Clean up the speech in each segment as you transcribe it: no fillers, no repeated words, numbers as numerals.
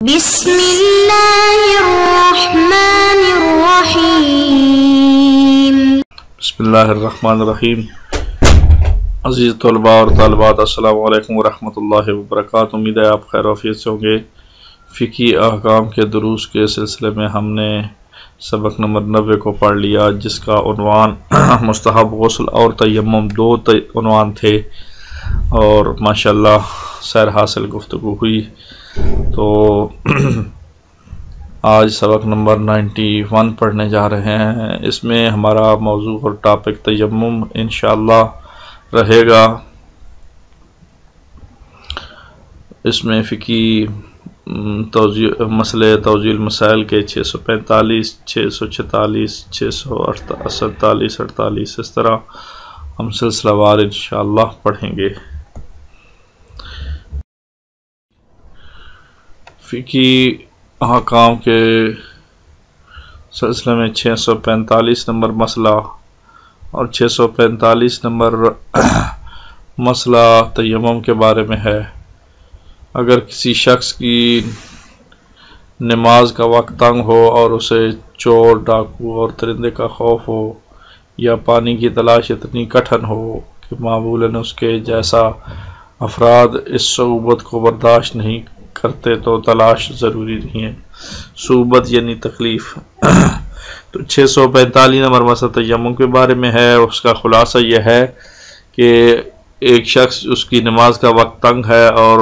بسم اللہ الرحمن الرحیم۔ بسم اللہ الرحمن الرحیم۔ عزیز طلباء اور طالبات، السلام علیکم ورحمۃ اللہ وبرکاتہ۔ امید ہے آپ خیر و عافیت سے ہوں گے۔ فقہی احکام کے دروس کے سلسلے میں ہم نے سبق نمبر 90 کو پڑھ لیا، جس کا عنوان مستحب غسل اور تیمم دو عنوان تھے، اور ماشاءاللہ سیر حاصل گفتگو ہوئی۔ تو آج سبق نمبر 91 پڑھنے جا رہے ہیں۔ اس میں ہمارا موضوع اور ٹاپک تیمم انشاءاللہ رہے گا۔ اس میں فقہی مسئلے توضیح المسائل کے 645، 646، 647، 48 اس طرح ہم سلسلہ وار انشاءاللہ پڑھیں گے۔ فقہی احکام کے سلسلے میں 645 نمبر مسئلہ اور 645 نمبر مسئلہ تیمم کے بارے میں ہے۔ اگر کسی شخص کی نماز کا وقت تنگ ہو اور اسے چور، ڈاکو اور درندے کا خوف ہو، یا پانی کی تلاش اتنی کٹھن ہو کہ معمولاً اس کے جیسا افراد اس صعوبت کو برداشت نہیں کرتے، تو تلاش ضروری نہیں ہے۔ صعوبت یعنی تکلیف۔ تو 645 نمبر مسئلہ تیمم کے بارے میں ہے۔ اس کا خلاصہ یہ ہے کہ ایک شخص، اس کی نماز کا وقت تنگ ہے اور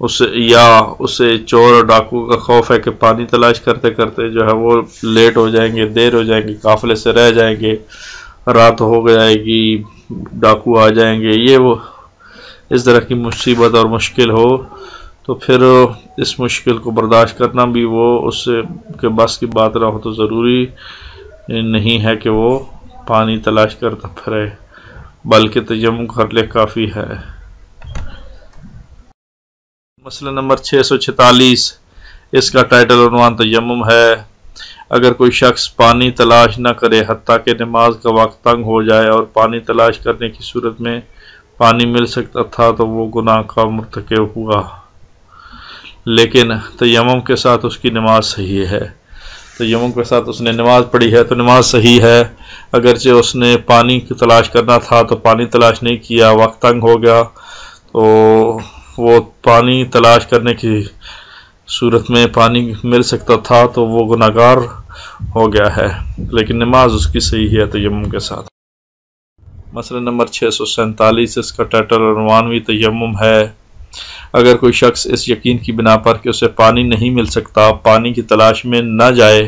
اسے چور اور ڈاکو کا خوف ہے کہ پانی تلاش کرتے کرتے جو ہے وہ لیٹ ہو جائیں گے، دیر ہو جائیں گے، قافلے سے رہ جائیں گے، رات ہو جائے گی، ڈاکو آ جائیں گے، یہ وہ اس طرح کی مصیبت اور مشکل ہو، تو پھر اس مشکل کو برداشت کرنا بھی وہ اس کے بس کی بات نہ ہو، تو ضروری نہیں ہے کہ وہ پانی تلاش کرتا پھرے، بلکہ تیمم کر لے کافی ہے۔ مسئلہ نمبر 646، اس کا ٹائٹل عنوان تیمم ہے۔ اگر کوئی شخص پانی تلاش نہ کرے حتیٰ کہ نماز کا وقت تنگ ہو جائے اور پانی تلاش کرنے کی صورت میں پانی مل سکتا تھا، تو وہ گناہ کا مرتکب ہوا، لیکن تیمم کے ساتھ اس کی نماز صحیح ہے۔ تیمم کے ساتھ اس نے نماز پڑھی ہے تو نماز صحیح ہے۔ اگرچہ اس نے پانی کی تلاش کرنا تھا تو پانی تلاش نہیں کیا، وقت تنگ ہو گیا، تو وہ پانی تلاش کرنے کی صورت میں پانی مل سکتا تھا تو وہ گناہگار ہو گیا ہے، لیکن نماز اس کی صحیح ہے تیمم کے ساتھ۔ مسئلہ نمبر 647، اس کا ٹائٹل عنوان بھی تیمم ہے۔ اگر کوئی شخص اس یقین کی بنا پر کہ اسے پانی نہیں مل سکتا، پانی کی تلاش میں نہ جائے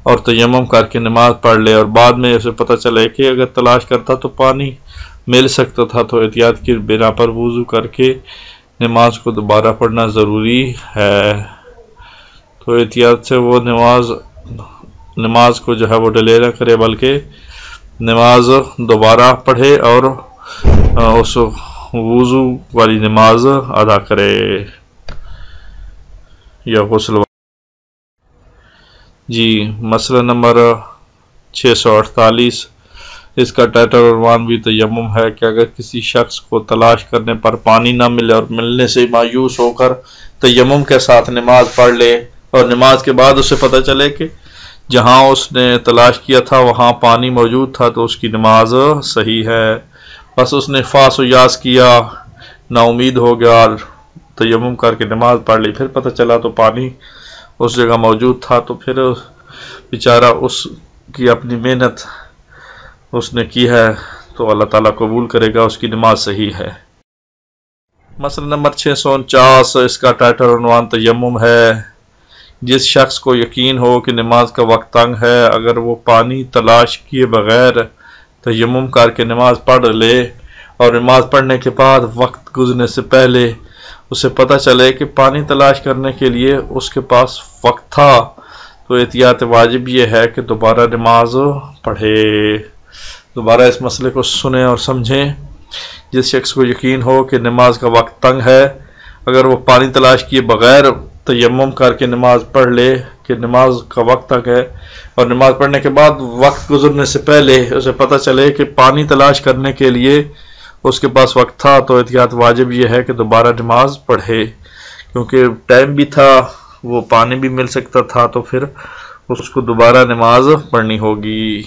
اور تیمم کر کے نماز پڑھ لے، اور بعد میں اسے پتہ چلے کہ اگر تلاش کرتا تو پانی مل سکتا تھا، تو احتیاط کی بنا پر وضو کر کے نماز کو دوبارہ پڑھنا ضروری ہے۔ تو احتیاط سے وہ نماز کو جو ہے وہ ڈیلے نہ کرے، بلکہ نماز دوبارہ پڑھے اور اس وضو والی نماز ادا کرے یا غسل۔ جی، مسئلہ نمبر 648، اس کا ٹائٹل عنوان بھی تیمم ہے کہ اگر کسی شخص کو تلاش کرنے پر پانی نہ ملے اور ملنے سے مایوس ہو کر تیمم کے ساتھ نماز پڑھ لے، اور نماز کے بعد اسے پتہ چلے کہ جہاں اس نے تلاش کیا تھا وہاں پانی موجود تھا، تو اس کی نماز صحیح ہے۔ بس اس نے فاس و یاس کیا، نا امید ہو گیا اور تیمم کر کے نماز پڑھ لی، پھر پتہ چلا تو پانی اس جگہ موجود تھا، تو پھر بیچارہ اس کی اپنی محنت اس نے کی ہے تو اللہ تعالیٰ قبول کرے گا، اس کی نماز صحیح ہے۔ مسئلہ نمبر 649، اس کا ٹائٹل عنوان تیمم ہے۔ جس شخص کو یقین ہو کہ نماز کا وقت تنگ ہے، اگر وہ پانی تلاش کیے بغیر تیمم کر کے نماز پڑھ لے اور نماز پڑھنے کے بعد وقت گزرنے سے پہلے اسے پتہ چلے کہ پانی تلاش کرنے کے لیے اس کے پاس وقت تھا، تو احتیاط واجب یہ ہے کہ دوبارہ نماز پڑھے۔ دوبارہ اس مسئلے کو سنیں اور سمجھیں۔ جس شخص کو یقین ہو کہ نماز کا وقت تنگ ہے، اگر وہ پانی تلاش کیے بغیر تیمم کر کے نماز پڑھ لے کہ نماز کا وقت تک ہے، اور نماز پڑھنے کے بعد وقت گزرنے سے پہلے اسے پتہ چلے کہ پانی تلاش کرنے کے لیے اس کے پاس وقت تھا، تو احتیاط واجب یہ ہے کہ دوبارہ نماز پڑھے، کیونکہ ٹائم بھی تھا وہ پانی بھی مل سکتا تھا تو پھر اس کو دوبارہ نماز پڑھنی ہوگی۔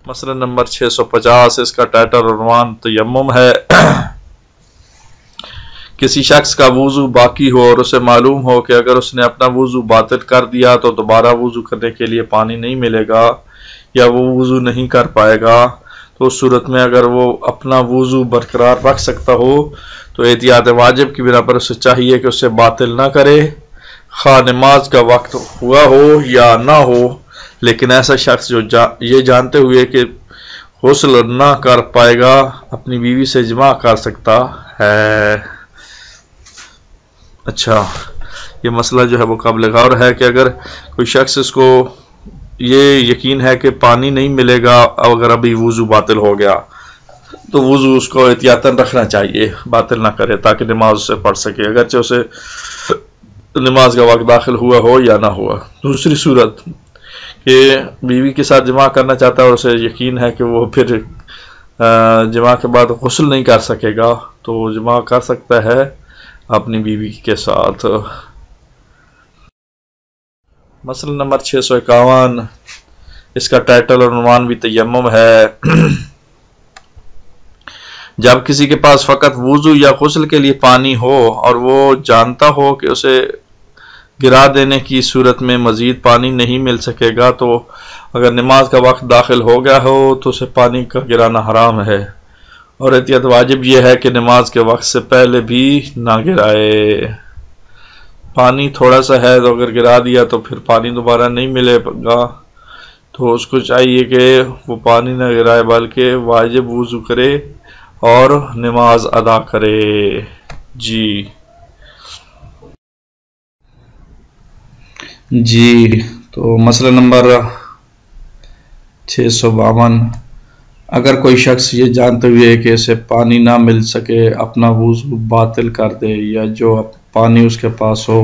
مسئلہ نمبر 650، اس کا ٹائٹل اور عنوان تیمم ہے۔ کسی شخص کا وضو باقی ہو اور اسے معلوم ہو کہ اگر اس نے اپنا وضو باطل کر دیا تو دوبارہ وضو کرنے کے لیے پانی نہیں ملے گا یا وہ وضو نہیں کر پائے گا، تو اس صورت میں اگر وہ اپنا وضو برقرار رکھ سکتا ہو تو احتیاط واجب کی بنا پر اسے چاہیے کہ اسے باطل نہ کرے، خواہ نماز کا وقت ہوا ہو یا نہ ہو۔ لیکن ایسا شخص جو یہ جانتے ہوئے کہ غسل نہ کر پائے گا اپنی بیوی سے جماع کر سکتا ہے۔ اچھا، یہ مسئلہ جو ہے وہ قابل غور ہے کہ اگر کوئی شخص اس کو یہ یقین ہے کہ پانی نہیں ملے گا اگر ابھی وضو باطل ہو گیا تو وضو اس کو احتیاطاً رکھنا چاہیے، باطل نہ کرے تاکہ نماز اسے پڑھ سکے اگرچہ اسے نماز کا وقت داخل ہوا ہو یا نہ ہوا۔ دوسری صورت کہ بیوی کے ساتھ جماع کرنا چاہتا ہے اور اسے یقین ہے کہ وہ پھر جماع کے بعد غسل نہیں کر سکے گا تو وہ جماع کر سکتا ہے اپنی بیوی کے ساتھ۔ مسئلہ نمبر 651، اس کا ٹائٹل اور عنوان بھی تیمم ہے۔ جب کسی کے پاس فقط وضو یا غسل کے لیے پانی ہو اور وہ جانتا ہو کہ اسے گرا دینے کی صورت میں مزید پانی نہیں مل سکے گا تو اگر نماز کا وقت داخل ہو گیا ہو تو اسے پانی کا گرانا حرام ہے، اور احتیاط واجب یہ ہے کہ نماز کے وقت سے پہلے بھی نہ گرائے۔ پانی تھوڑا سا ہے تو اگر گرا دیا تو پھر پانی دوبارہ نہیں ملے گا، تو اس کو چاہیے کہ وہ پانی نہ گرائے بلکہ واجب وضو کرے اور نماز ادا کرے۔ جی تو مسئلہ نمبر 652، اگر کوئی شخص یہ جانتے ہوئے کہ اسے پانی نہ مل سکے اپنا وضو باطل کر دے یا جو پانی اس کے پاس ہو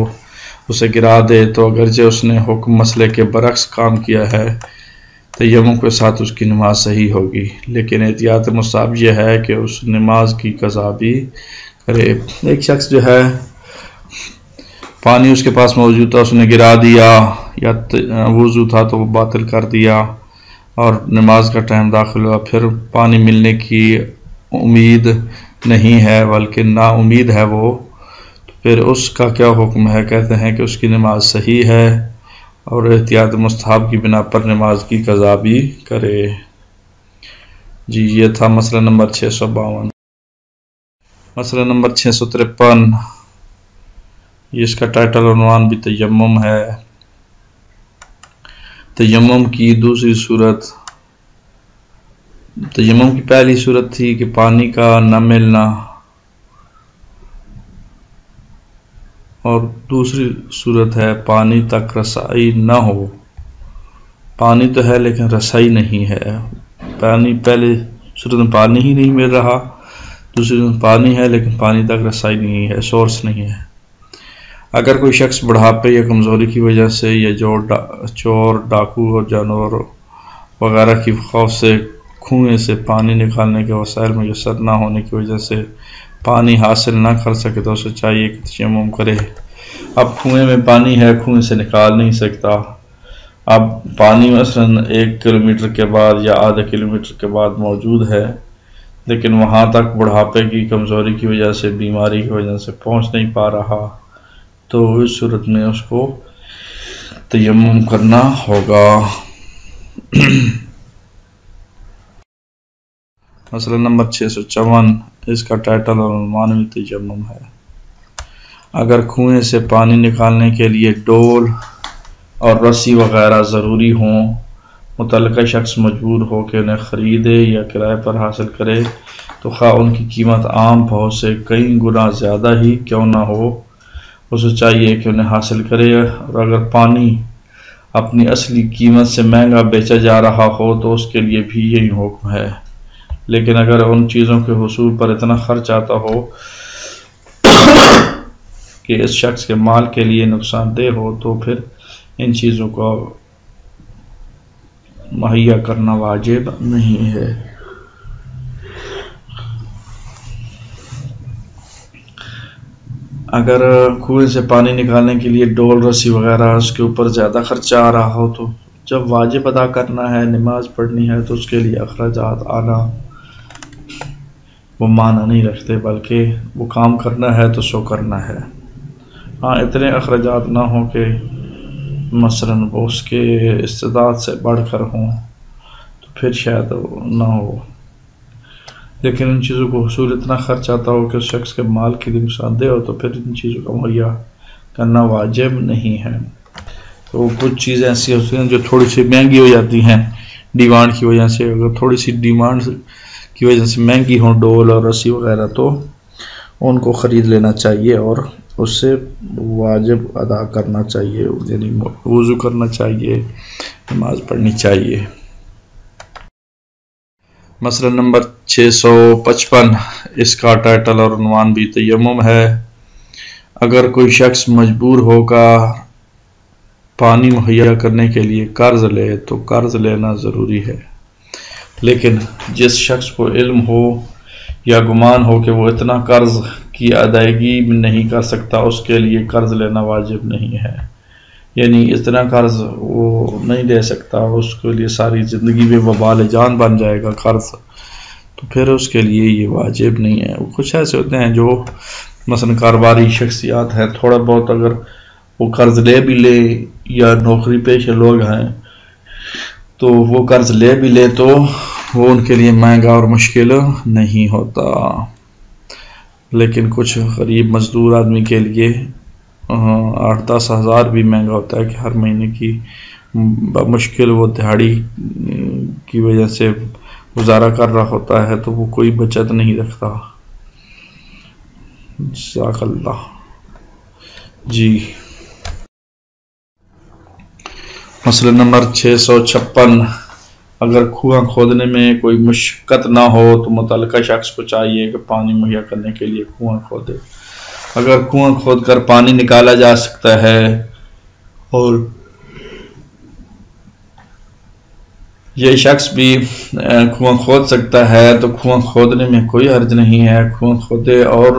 اسے گرا دے تو اگرچہ اس نے حکم مسئلے کے برعکس کام کیا ہے تیمم کے ساتھ اس کی نماز صحیح ہوگی، لیکن احتیاط مستحب یہ ہے کہ اس نماز کی قضا بھی کرے۔ ایک شخص جو ہے پانی اس کے پاس موجود تھا، اس نے گرا دیا یا وضو تھا تو وہ باطل کر دیا اور نماز کا ٹائم داخل ہوا، پھر پانی ملنے کی امید نہیں ہے بلکہ نا امید ہے وہ، تو پھر اس کا کیا حکم ہے؟ کہتے ہیں کہ اس کی نماز صحیح ہے اور احتیاط مستحب کی بنا پر نماز کی قضا بھی کرے۔ جی یہ تھا مسئلہ نمبر 652۔ مسئلہ نمبر 653، اس کا ٹائٹل اور عنوان بھی تیمم ہے۔ تیمم کی دوسری صورت، تیمم کی پہلی صورت تھی کہ پانی کا نہ ملنا، اور دوسری صورت ہے پانی تک رسائی نہ ہو۔ پانی تو ہے لیکن رسائی نہیں ہے، پہلی صورت میں پانی ہی نہیں مل رہا، دوسری صورت میں پانی ہے لیکن پانی تک رسائی نہیں ہے، سورس نہیں ہے۔ اگر کوئی شخص بڑھاپے یا کمزوری کی وجہ سے یا چور ڈاکو اور جانور وغیرہ کی خوف سے کنویں سے پانی نکالنے کے وسائل میسر نہ ہونے کی وجہ سے پانی حاصل نہ کر سکے تو اسے چاہیے کہ تیمم کرے۔ اب کنویں میں پانی ہے، کنویں سے نکال نہیں سکتا، اب پانی مثلا 1 کلومیٹر کے بعد یا آدھا کلومیٹر کے بعد موجود ہے لیکن وہاں تک بڑھاپے کی کمزوری کی وجہ سے بیماری کی وجہ سے پہنچ نہیں پا رہا، تو اس صورت میں اس کو تیمم کرنا ہوگا۔ مسئلہ نمبر 654، اس کا ٹائٹل اور عنوان بھی تیمم ہے۔ اگر کنویں سے پانی نکالنے کے لیے ڈول اور رسی وغیرہ ضروری ہوں، متعلقہ شخص مجبور ہو کہ انہیں خریدے یا کرائے پر حاصل کرے تو خواہ ان کی قیمت عام بھاؤ سے کئی گنا زیادہ ہی کیوں نہ ہو، اسے چاہیے کہ انہیں حاصل کرے، اور اگر پانی اپنی اصلی قیمت سے مہنگا بیچا جا رہا ہو تو اس کے لیے بھی یہی حکم ہے، لیکن اگر ان چیزوں کے حصول پر اتنا خرچ آتا ہو کہ اس شخص کے مال کے لیے نقصان دہ ہو تو پھر ان چیزوں کو مہیا کرنا واجب نہیں ہے۔ اگر کنویں سے پانی نکالنے کے لیے ڈول رسی وغیرہ اس کے اوپر زیادہ خرچہ آ رہا ہو تو جب واجب ادا کرنا ہے، نماز پڑھنی ہے، تو اس کے لیے اخراجات آنا وہ معنی نہیں رکھتے، بلکہ وہ کام کرنا ہے تو سو کرنا ہے۔ ہاں اتنے اخراجات نہ ہوں کہ مثلاً وہ اس کے استعداد سے بڑھ کر ہوں تو پھر شاید نہ ہو، لیکن ان چیزوں کو حصول اتنا خرچ آتا ہو کہ اس شخص کے مال کے لیے نقصان دہ ہو تو پھر ان چیزوں کا مہیا کرنا واجب نہیں ہے۔ تو کچھ چیزیں ایسی ہوتی ہیں جو تھوڑی سی مہنگی ہو جاتی ہیں ڈیمانڈ کی وجہ سے، اگر تھوڑی سی ڈیمانڈ کی وجہ سے مہنگی ہوں ڈول اور رسی وغیرہ تو ان کو خرید لینا چاہیے اور اس سے واجب ادا کرنا چاہیے، یعنی وضو کرنا چاہیے، نماز پڑھنی چاہیے۔ مسئلہ نمبر 655، اس کا ٹائٹل اور عنوان بھی تیمم ہے۔ اگر کوئی شخص مجبور ہوگا پانی مہیا کرنے کے لیے قرض لے تو قرض لینا ضروری ہے، لیکن جس شخص کو علم ہو یا گمان ہو کہ وہ اتنا قرض کی ادائیگی نہیں کر سکتا، اس کے لیے قرض لینا واجب نہیں ہے، یعنی اتنا قرض وہ نہیں دے سکتا، اس کے لیے ساری زندگی میں وبال جان بن جائے گا قرض، تو پھر اس کے لیے یہ واجب نہیں ہے۔ کچھ ایسے ہوتے ہیں جو مثلا کاروباری شخصیات ہیں، تھوڑا بہت اگر وہ قرض لے بھی لے یا نوکری پیشہ لوگ ہیں تو وہ قرض لے بھی لے تو وہ ان کے لیے مہنگا اور مشکل نہیں ہوتا، لیکن کچھ غریب مزدور آدمی کے لیے 8-10 ہزار بھی مہنگا ہوتا ہے کہ ہر مہینے کی مشکل وہ دہاڑی کی وجہ سے گزارا کر رہا ہوتا ہے تو وہ کوئی بچت نہیں رکھتا۔ جزاک اللہ۔ جی مسئلہ نمبر 656، اگر کنواں کھودنے میں کوئی مشقت نہ ہو تو متعلقہ شخص کو چاہیے کہ پانی مہیا کرنے کے لیے کنواں کھودے۔ اگر کنواں کھود کر پانی نکالا جا سکتا ہے اور یہ شخص بھی کنواں کھود سکتا ہے تو کنواں کھودنے میں کوئی حرج نہیں ہے، کنواں کھودے اور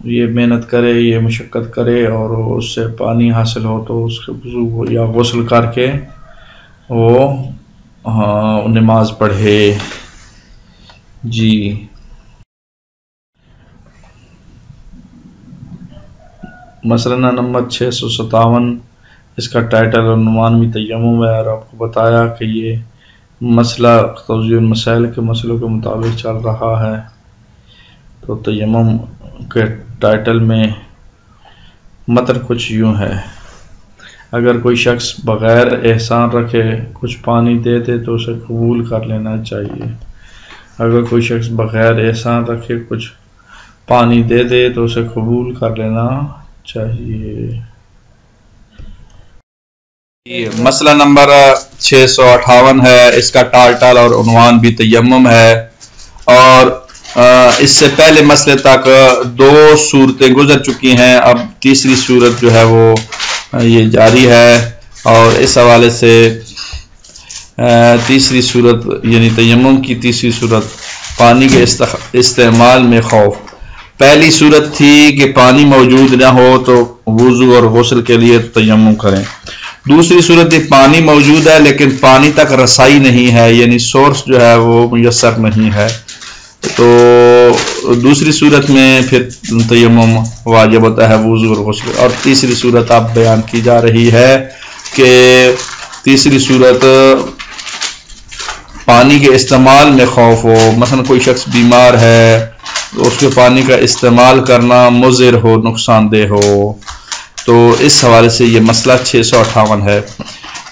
یہ محنت کرے، یہ مشقت کرے اور اس سے پانی حاصل ہو تو اس کے وضو یا غسل کر کے وہ نماز پڑھے۔ جی مسئلہ نمبر 657، اس کا ٹائٹل اور عنوان بھی تیمم ہے، اور آپ کو بتایا کہ یہ مسئلہ توضیح المسائل کے مسئلوں کے مطابق چل رہا ہے۔ تو تیمم کے ٹائٹل میں متن کچھ یوں ہے: اگر کوئی شخص بغیر احسان رکھے کچھ پانی دے دے تو اسے قبول کر لینا چاہیے۔ اگر کوئی شخص بغیر احسان رکھے کچھ پانی دے دے تو اسے قبول کر لینا چاہیے۔ مسئلہ نمبر 658 ہے، اس کا ٹائٹل اور عنوان بھی تیمم ہے، اور اس سے پہلے مسئلے تک 2 صورتیں گزر چکی ہیں، اب تیسری صورت جو ہے وہ یہ جاری ہے، اور اس حوالے سے تیسری صورت یعنی تیمم کی تیسری صورت پانی کے استعمال میں خوف۔ پہلی صورت تھی کہ پانی موجود نہ ہو تو وضو اور غسل کے لیے تیمم کریں۔ دوسری صورت یہ پانی موجود ہے لیکن پانی تک رسائی نہیں ہے، یعنی سورس جو ہے وہ میسر نہیں ہے، تو دوسری صورت میں پھر تیمم واجب ہوتا ہے، وضو اور غسل۔ اور تیسری صورت اب بیان کی جا رہی ہے کہ تیسری صورت پانی کے استعمال میں خوف ہو، مثلا کوئی شخص بیمار ہے تو اس کے پانی کا استعمال کرنا مضر ہو، نقصان دہ ہو، تو اس حوالے سے یہ مسئلہ 658 ہے۔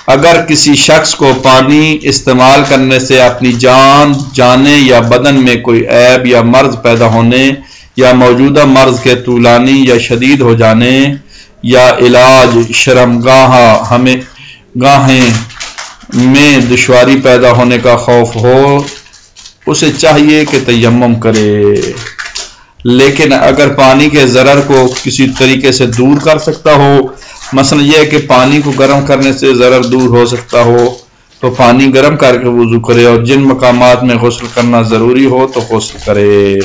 اگر کسی شخص کو پانی استعمال کرنے سے اپنی جان جانے یا بدن میں کوئی عیب یا مرض پیدا ہونے یا موجودہ مرض کے طولانی یا شدید ہو جانے یا علاج شرمگاہیں میں دشواری پیدا ہونے کا خوف ہو، اسے چاہیے کہ تیمم کرے، لیکن اگر پانی کے ضرر کو کسی طریقے سے دور کر سکتا ہو، مثلا یہ کہ پانی کو گرم کرنے سے ضرر دور ہو سکتا ہو تو پانی گرم کر کے وضو کرے، اور جن مقامات میں غسل کرنا ضروری ہو تو غسل کرے۔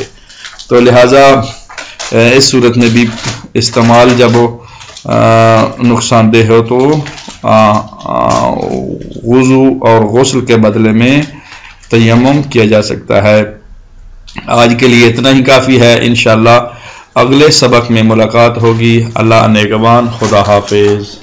تو لہذا اس صورت میں بھی استعمال جب نقصان دہ ہو تو وضو اور غسل کے بدلے میں تیمم کیا جا سکتا ہے۔ آج کے لیے اتنا ہی کافی ہے، انشاءاللہ اگلے سبق میں ملاقات ہوگی۔ اللہ نگہبان، خدا حافظ۔